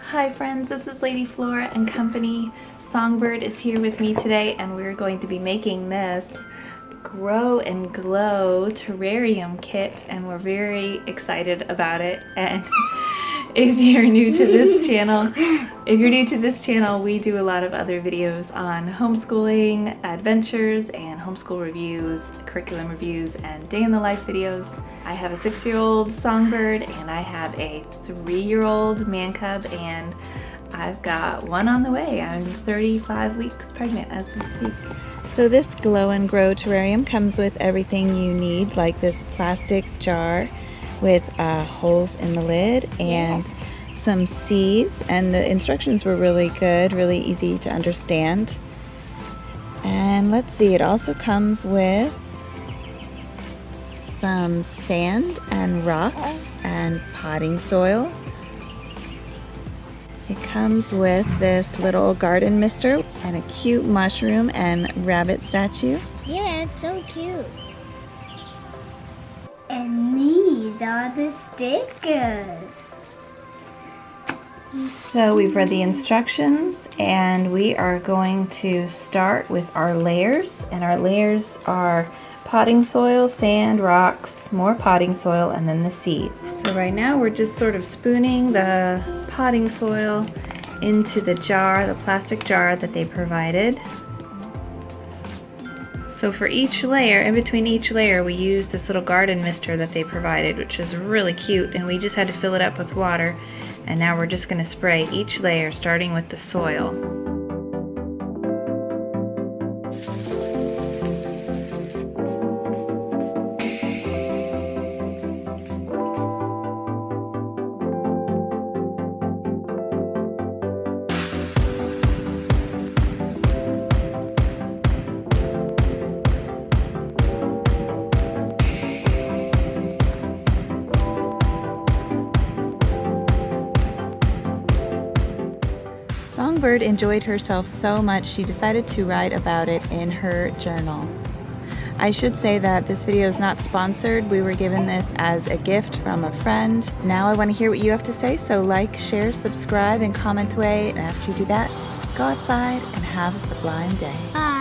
Hi friends, this is Lady Flora and Company. Songbird is here with me today and we're going to be making this Grow and Glow terrarium kit and we're very excited about it. And if you're new to this channel, we do a lot of other videos on homeschooling adventures and homeschool reviews, curriculum reviews, and day in the life videos. I have a 6-year-old songbird and I have a 3-year-old man cub, and I've got one on the way. I'm 35 weeks pregnant as we speak. So this Glow and Grow terrarium comes with everything you need, like this plastic jar with holes in the lid and some seeds, and the instructions were really good, really easy to understand. And let's see, it also comes with some sand and rocks and potting soil. It comes with this little garden mister and a cute mushroom and rabbit statue. Yeah, it's so cute. And these are the stickers. So we've read the instructions and we are going to start with our layers, and our layers are potting soil, sand, rocks, more potting soil, and then the seeds. So right now we're just sort of spooning the potting soil into the jar, the plastic jar that they provided. So for each layer, in between each layer, we use this little garden mister that they provided, which is really cute, and we just had to fill it up with water. And now we're just going to spray each layer, starting with the soil. Songbird enjoyed herself so much she decided to write about it in her journal. I should say that this video is not sponsored. We were given this as a gift from a friend. Now I want to hear what you have to say, so like, share, subscribe, and comment away. And after you do that, go outside and have a sublime day. Bye.